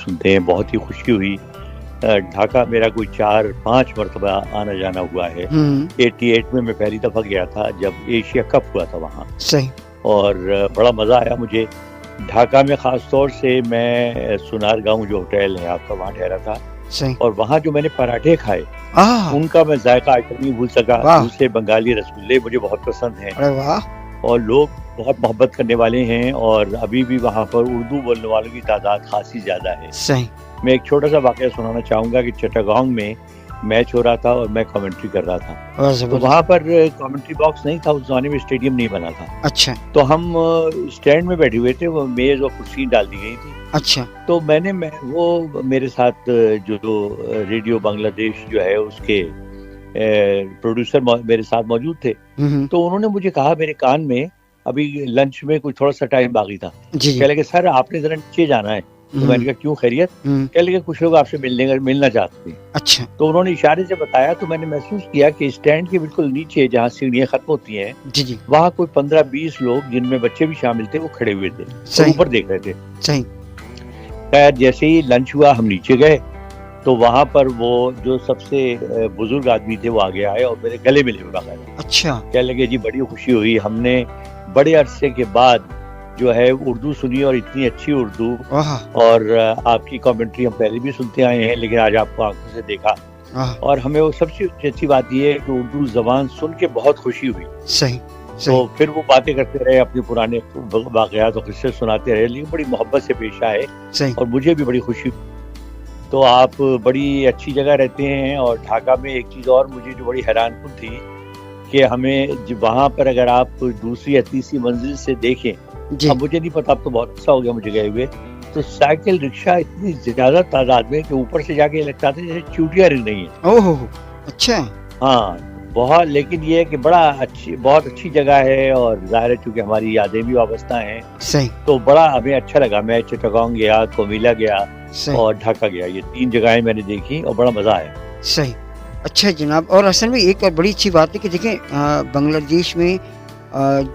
سنتے ہیں. بہت ہی خوشی ہوئی. ڈھاکہ میرا کوئی 4-5 مرتبہ آنا جانا ہوا ہے. 88 میں پہلی دفعہ گیا تھا جب ایشیا کپ ہوا تھا وہاں. صحیح. اور بڑا مزہ آیا مجھے ڈھاکہ میں. خاص طور سے میں سونار گاؤں جو ہوٹل ہے آپ کا وہاں ٹھہرا تھا. صحیح. اور وہاں جو میں نے پراٹھے کھائے ان کا میں ذائقہ آج تک نہیں بھول سکا. دوسرے بنگالی رسگلے مجھے بہت پسند ہیں. اور لوگ بہت محبت کرنے والے ہیں اور ابھی بھی وہاں پر اردو بولنے والوں کی تعداد خاصی زیادہ ہے. صحیح. میں ایک چھوٹا سا واقعہ سنانا چاہوں گا کہ چٹاگانگ میں میچ ہو رہا تھا اور میں کامنٹری کر رہا تھا. تو وہاں پر کامنٹری باکس نہیں تھا, اس زمانے میں اسٹیڈیم نہیں بنا تھا. اچھا. تو ہم اسٹینڈ میں بیٹھے ہوئے تھے, وہ میز اور کرسی ڈال دی گئی تھی. اچھا. تو وہ میرے ساتھ جو ریڈیو بنگلہ دیش جو ہے اس کے پروڈیوسر میرے ساتھ موجود تھے. تو انہوں نے مجھے کہا میرے کان میں, ابھی لنچ میں کچھ تھوڑا سا ٹائم باقی تھا, کہنے لگے سر آپ نے ذرا نیچے جانا ہے. تو میں نے کہا کیوں, خیریت؟ کہنے لگے کچھ لوگ آپ سے ملنا چاہتے ہیں. اچھا. تو انہوں نے اشارے سے بتایا تو میں نے محسوس کیا کہ اسٹینڈ کے بالکل نیچے جہاں سیڑھیاں ختم ہوتی ہیں جی وہاں کوئی 15-20 لوگ جن میں بچے بھی شامل تھے وہ کھڑے ہوئے تھے, اوپر دیکھ رہے تھے. صحیح. خیر جیسے ہی لنچ ہوا ہم نیچے گئے تو وہاں پر وہ جو سب سے بزرگ آدمی تھے وہ آگے آئے اور میرے گلے ملے ہوئے باقاعدہ. اچھا. کہنے لگے جی بڑی خوشی ہوئی, ہم نے بڑے عرصے کے بعد جو ہے اردو سنی اور اتنی اچھی اردو. اور آپ کی کامنٹری ہم پہلے بھی سنتے آئے ہیں لیکن آج آپ کو آنکھوں سے دیکھا. اور ہمیں وہ سب سے اچھی بات یہ ہے کہ اردو زبان سن کے بہت خوشی ہوئی. صحیح. تو پھر وہ باتیں کرتے رہے, اپنے پرانے واقعات اور قصے سناتے رہے, لیکن بڑی محبت سے پیش آئے. اور مجھے بھی بڑی خوشی ہوئی. تو آپ بڑی اچھی جگہ رہتے ہیں. اور ڈھاکہ میں ایک چیز اور مجھے جو بڑی حیران کن تھی کہ ہمیں وہاں پر اگر آپ دوسری یا تیسری منزل سے دیکھیں, اب مجھے نہیں پتا, اب تو بہت اچھا ہو گیا مجھے گئے ہوئے, تو سائیکل رکشا اتنی زیادہ تعداد میں کہ اوپر سے جا کے لگتا تھا جیسے چوٹیاں رنگ نہیں ہیں. اچھا. ہاں بہت, لیکن یہ کہ بہت اچھی جگہ ہے اور ظاہر ہے چونکہ ہماری یادیں بھی وابستہ ہیں. صحیح. تو بڑا ہمیں اچھا لگا. میں چٹاگانگ گیا, کومیلا گیا اور ڈھاکہ گیا. یہ 3 جگہیں میں نے دیکھی اور بڑا مزہ آیا. صحیح. اچھا جناب, اور اصل میں ایک اور بڑی اچھی بات ہے کہ دیکھیں بنگلہ دیش میں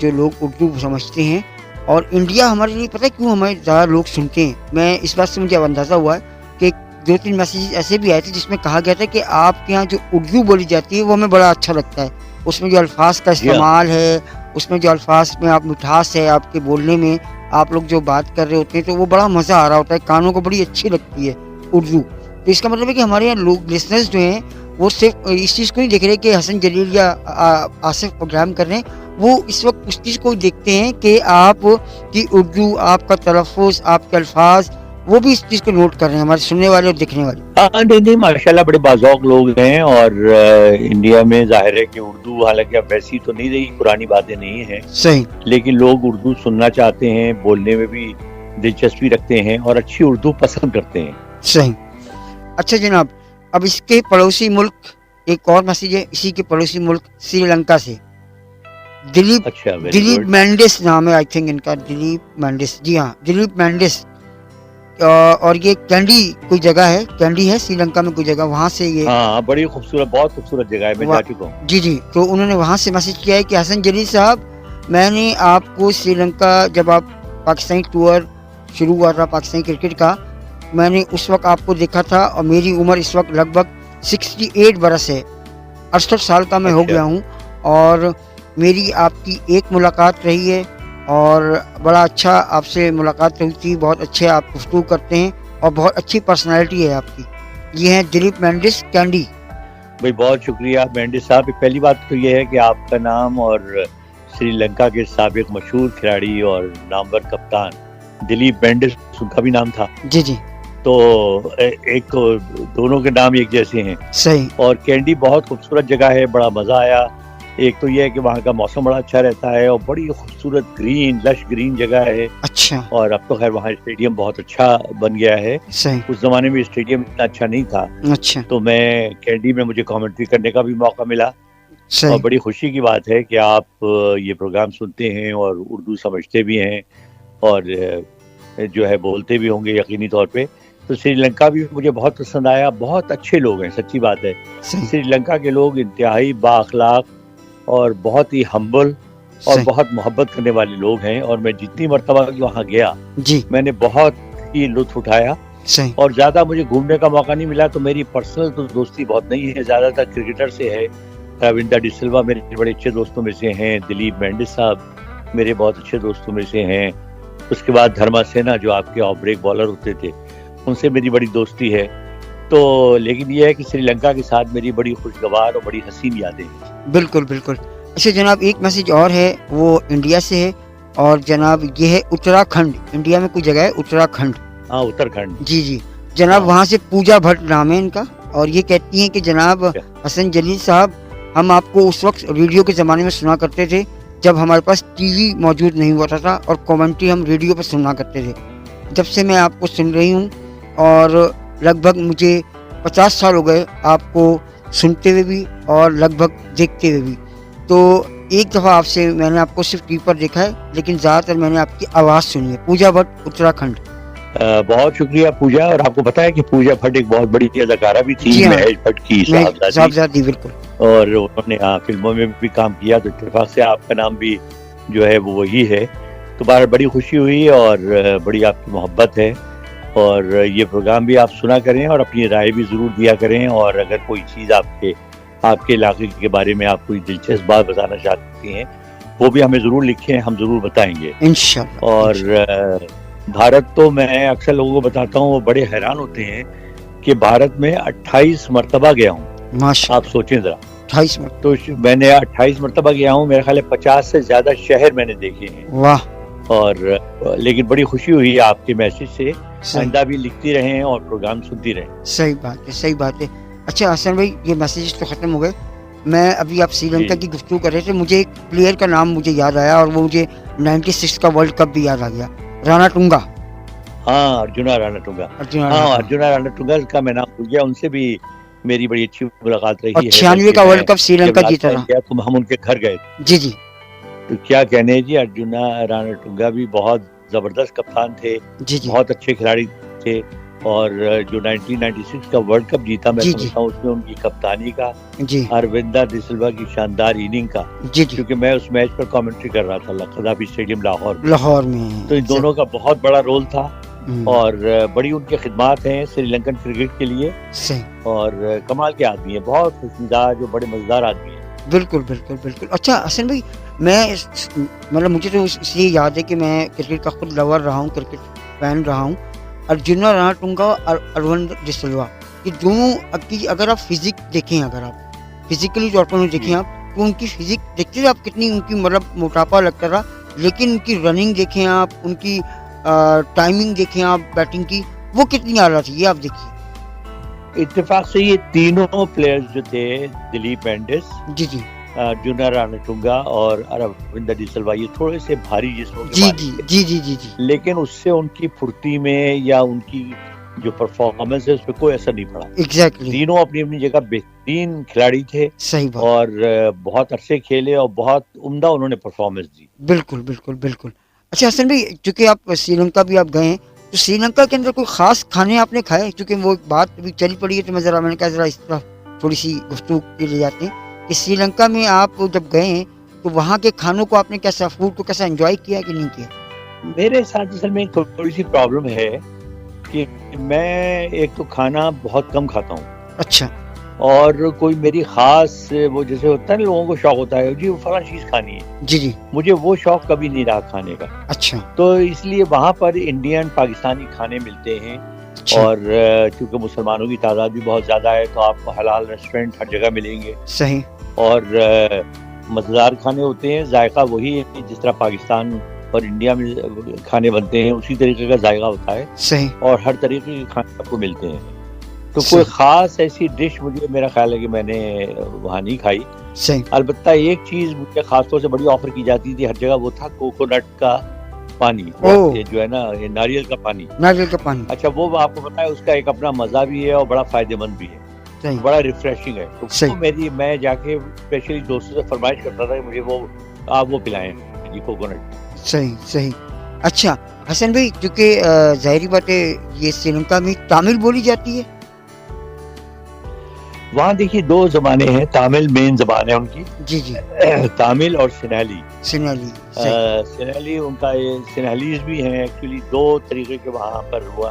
جو لوگ اردو سمجھتے ہیں اور انڈیا ہمارے لیے پتہ ہے کیوں ہمارے زیادہ لوگ سنتے ہیں. میں اس بات سے مجھے اب اندازہ ہوا ہے کہ 2-3 میسیج ایسے بھی آئے تھے جس میں کہا گیا تھا کہ آپ کے یہاں جو اردو بولی جاتی ہے وہ ہمیں بڑا اچھا لگتا ہے. اس میں جو الفاظ کا استعمال ہے, اس میں جو الفاظ میں آپ مٹھاس ہے آپ کے بولنے میں, آپ لوگ جو بات کر رہے ہوتے ہیں تو وہ بڑا مزہ آ رہا ہوتا ہے, کانوں کو بڑی اچھی لگتی ہے اردو. تو اس کا مطلب ہے کہ ہمارے یہاں لوگ لسنرز جو ہیں وہ صرف اس چیز کو نہیں دیکھ رہے کہ حسن جلیل یا آصف پروگرام کر رہے ہیں, وہ اس وقت اس چیز کو دیکھتے ہیں کہ آپ کی اردو, آپ کا تلفظ, آپ کے الفاظ, وہ بھی اس چیز کو نوٹ کر رہے ہیں ہمارے سننے والے اور دیکھنے والے. نہیں ماشاءاللہ بڑے باذوق لوگ ہیں. اور انڈیا میں ظاہر ہے کہ اردو حالانکہ اب ویسی تو نہیں رہی, پرانی باتیں نہیں ہیں. صحیح. لیکن لوگ اردو سننا چاہتے ہیں, بولنے میں بھی دلچسپی رکھتے ہیں اور اچھی اردو پسند کرتے ہیں. صحیح. اچھا جناب, اب اس کے پڑوسی ملک ایک اور میسیج ہے, اسی کے پڑوسی ملک سری لنکا سے دلیپ مینڈس نام ہے, آئی تھنک ان کا دلیپ مینڈس. جی ہاں, دلیپ مینڈس. اور یہ کینڈی کوئی جگہ ہے, کینڈی ہے سری لنکا میں کوئی جگہ, وہاں سے یہ بڑی خوبصورت, بہت خوبصورت جگہ ہے, میں جا چکا ہوں. جی. تو انہوں نے وہاں سے میسیج کیا ہے کہ حسن جلیل صاحب, میں نے آپ کو سری لنکا جب آپ پاکستانی ٹور شروع ہوا تھا پاکستانی کرکٹ کا, میں نے اس وقت آپ کو دیکھا تھا اور میری عمر اس وقت لگ بھگ 68 برس ہے, 68 سال کا میں ہو گیا ہوں. اور میری آپ کی ایک ملاقات رہی ہے اور بڑا اچھا آپ سے ملاقات رہی تھی, بہت اچھے آپ گفتگو کرتے ہیں اور بہت اچھی پرسنالٹی ہے آپ کی. یہ ہیں دلیپ مینڈس, کینڈی. بھائی بہت شکریہ مینڈس صاحب. پہلی بات تو یہ ہے کہ آپ کا نام اور سری لنکا کے سابق مشہور کھلاڑی اور نامور کپتان دلیپ مینڈس, ان کا بھی نام تھا. جی. تو ایک تو دونوں کے نام ایک جیسے ہیں. صحیح. اور کینڈی بہت خوبصورت جگہ ہے, بڑا مزہ آیا. ایک تو یہ ہے کہ وہاں کا موسم بڑا اچھا رہتا ہے اور بڑی خوبصورت گرین لش گرین جگہ ہے. اچھا. اور اب تو خیر وہاں اسٹیڈیم بہت اچھا بن گیا ہے. صحیح. اس زمانے میں اسٹیڈیم اتنا اچھا نہیں تھا. اچھا. تو میں کینڈی میں مجھے کامنٹری کرنے کا بھی موقع ملا. صحیح. اور بڑی خوشی کی بات ہے کہ آپ یہ پروگرام سنتے ہیں اور اردو سمجھتے بھی ہیں اور جو ہے بولتے بھی ہوں گے یقینی طور پہ. تو سری لنکا بھی مجھے بہت پسند آیا, بہت اچھے لوگ ہیں, سچی بات ہے. سری لنکا کے لوگ انتہائی با اخلاق اور بہت ہی ہمبل اور بہت محبت کرنے والے لوگ ہیں. اور میں جتنی مرتبہ وہاں گیا میں نے بہت ہی لطف اٹھایا. صحیح. اور زیادہ مجھے گھومنے کا موقع نہیں ملا, تو میری پرسنل تو دوستی بہت نہیں ہے, زیادہ تر کرکٹر سے ہے. رابندر ڈی سلوا میرے بڑے اچھے دوستوں میں سے ہیں, دلیپ مینڈس صاحب میرے بہت اچھے دوستوں میں سے ہیں, اس کے بعد دھرما سینا جو آپ کے آف بریک بالر ہوتے تھے, ان سے میری بڑی دوستی ہے. تو لیکن یہ ہے کہ سری لنکا کے ساتھ میری بڑی خوشگوار اور بڑی حسین یادیں ہیں. بالکل بالکل. اچھا جناب, ایک میسج اور ہے, وہ انڈیا سے ہے, اور جناب یہ ہے اتراکھنڈ. انڈیا میں کوئی جگہ ہے اتراکھنڈ. ہاں اتراکھنڈ. جی جی جناب, وہاں سے پوجا بھٹ نام ہے ان کا, اور یہ کہتی ہیں کہ جناب حسن جلیل صاحب, ہم آپ کو اس وقت ریڈیو کے زمانے میں سنا کرتے تھے جب ہمارے پاس ٹی وی موجود نہیں ہوتا تھا, اور کامنٹری ہم ریڈیو پہ سننا کرتے تھے. جب سے میں آپ کو سن رہی ہوں, اور لگ بھگ مجھے 50 سال ہو گئے آپ کو سنتے ہوئے بھی اور لگ بھگ دیکھتے ہوئے بھی. تو ایک دفعہ آپ سے میں نے آپ کو صرف ٹی وی پر دیکھا ہے, لیکن زیادہ تر میں نے آپ کی آواز سنی ہے. پوجا بھٹ اتراکھنڈ. بہت شکریہ پوجا. اور آپ کو پتا ہے کہ پوجا بھٹ ایک بہت بڑی اداکارہ بھی تھی, مہیش بھٹ کی صاحبزادی. بالکل. اور انہوں نے فلموں میں بھی کام کیا, تو اتفاق سے آپ کا نام بھی جو ہے وہ وہی ہے. تو بہرحال بڑی خوشی ہوئی اور بڑی آپ کی محبت ہے, اور یہ پروگرام بھی آپ سنا کریں اور اپنی رائے بھی ضرور دیا کریں. اور اگر کوئی چیز آپ کے علاقے کے بارے میں آپ کوئی دلچسپ بات بتانا چاہتے ہیں, وہ بھی ہمیں ضرور لکھیں, ہم ضرور بتائیں گے انشاءاللہ. اور بھارت تو میں اکثر لوگوں کو بتاتا ہوں, وہ بڑے حیران ہوتے ہیں کہ بھارت میں 28 مرتبہ گیا ہوں. آپ سوچیں ذرا, 28 مرتبہ. تو میں نے 28 مرتبہ گیا ہوں, میرے خیال ہے 50 سے زیادہ شہر میں نے دیکھے ہیں. واہ. اور لیکن بڑی خوشی ہوئی آپ کے میسج سے. آئندہ بھی لکھتی رہیں اور پروگرام سنتی رہیں. صحیح بات ہے, صحیح بات ہے. اچھا حسن بھائی, یہ میسیجز تو ختم ہو گئے. میں ابھی آپ سری لنکا کی گفتگو کر رہے تھے, مجھے ایک پلیئر کا نام مجھے یاد آیا, اور وہ مجھے 96 کا ورلڈ کپ بھی یاد آ گیا, رانا ٹنگا. ہاں, ارجنا رانا ٹنگا. ہاں, ارجنا رانا ٹنگا کا میں نام بھول گیا, ان سے بھی میری بڑی اچھی ملاقات رہی ہے. 96 کا ورلڈ کپ سری لنکا جیتا تھا, تو ہم ان کے گھر گئے. جی جی. تو کیا کہنے جی, ارجنا رانا ٹنگا بھی بہت زبردست کپتان تھے, بہت اچھے کھلاڑی تھے. اور جو 1996 کا ورلڈ کپ جیتا, میں سمجھتا ہوں اس میں ان کی کپتانی کا, اروندہ ڈی سلوا کی شاندار اننگ کا, کیونکہ میں اس میچ پر کامنٹری کر رہا تھا قذافی اسٹیڈیم لاہور میں, تو ان دونوں کا بہت بڑا رول تھا. اور بڑی ان کی خدمات ہیں سری لنکن کرکٹ کے لیے, اور کمال کے آدمی ہیں, بہت خوش مزاج اور بڑے مزیدار آدمی ہیں. بالکل بالکل بالکل. اچھا حسن بھائی, میں مطلب مجھے تو اس لیے یاد ہے کہ میں کرکٹ کا خود لور رہا ہوں, کرکٹ فین رہا ہوں. ارجنا رانا ٹنگا اور اروند ڈی سلوا, یہ دونوں اگر آپ فزک دیکھیں, اگر آپ فزیکلی طور پر دیکھیں آپ, تو ان کی فزک دیکھتے تھے آپ, کتنی ان کی مطلب موٹاپا لگتا تھا, لیکن ان کی رننگ دیکھیں آپ, ان کی ٹائمنگ دیکھیں آپ بیٹنگ کی, وہ کتنی اعلیٰ تھی, یہ آپ دیکھیے. اتفاق سے یہ تینوں پلیئرز جو تھے, دلیپ مینڈس, جی جی, ارجنا رانا ٹنگا اور اروند ڈی سلوا, یہ تھوڑے سے بھاری جسموں کے جی جی جی جی, لیکن اس سے ان کی پھرتی میں یا ان کی جو پرفارمنس ہے اس پہ کوئی اثر نہیں پڑا. ایگزیکٹلی. تینوں اپنی اپنی جگہ بہترین کھلاڑی تھے. صحیح بات. اور بہت عرصے کھیلے اور بہت عمدہ انہوں نے پرفارمنس دی. بالکل بالکل بالکل. اچھا حسن بھائی, چونکہ آپ سری لنکا بھی آپ گئے ہیں, تو سری لنکا کے اندر کوئی خاص کھانے آپ نے کھائے؟ چونکہ وہ بات ابھی چلی پڑی ہے, تو میں نے کہا ذرا اس طرح تھوڑی سی گفتگو کے لے جاتے ہیں کہ سری لنکا میں آپ جب گئے ہیں تو وہاں کے کھانوں کو آپ نے کیسا, فوڈ کو کیسا انجوائے کیا کہ نہیں کیا؟ میرے ساتھ اصل میں تھوڑی سی پرابلم ہے کہ میں ایک تو کھانا بہت کم کھاتا ہوں. اچھا. اور کوئی میری خاص, وہ جیسے ہوتا ہے نا لوگوں کو شوق ہوتا ہے جی وہ فلاں چیز کھانی ہے, جی جی, مجھے وہ شوق کبھی نہیں رہا کھانے کا. اچھا. تو اس لیے وہاں پر انڈین پاکستانی کھانے ملتے ہیں. اور چونکہ مسلمانوں کی تعداد بھی بہت زیادہ ہے, تو آپ کو حلال ریسٹورینٹ ہر جگہ ملیں گے. صحیح. اور مزیدار کھانے ہوتے ہیں, ذائقہ وہی ہے جس طرح پاکستان اور انڈیا میں کھانے بنتے ہیں, اسی طریقے کا ذائقہ ہوتا ہے. صحیح. اور ہر طریقے کے کھانے آپ کو ملتے ہیں. تو کوئی خاص ایسی ڈش مجھے, میرا خیال ہے کہ میں نے وہاں نہیں کھائی. صحیح. البتہ ایک چیز مجھے خاص طور سے بڑی آفر کی جاتی تھی ہر جگہ, وہ تھا کوکونٹ کا پانی, جو ہے نا ناریل کا پانی. ناریل کا پانی. اچھا, وہ آپ کو پتا ہے اس کا ایک اپنا مزہ بھی ہے اور بڑا فائدہ مند بھی ہے, بڑا ریفریشنگ ہے. تو میں جا کے اسپیشلی دوستوں سے فرمائش کرتا تھا کہ مجھے آپ وہ پلائیں جی, کوکونٹ. صحیح صحیح. اچھا حسن بھائی, کیونکہ ظاہری بات ہے یہ سری لنکا میں تامل بولی جاتی ہے. وہاں دیکھیے دو زبانیں ہیں, تامل مین زبان ہے ان کی. جی جی, تامل اور سنہالی. سنہالی ان کا سنہلیز بھی ہیں ایکچولی, دو طریقے کے وہاں پر ہوا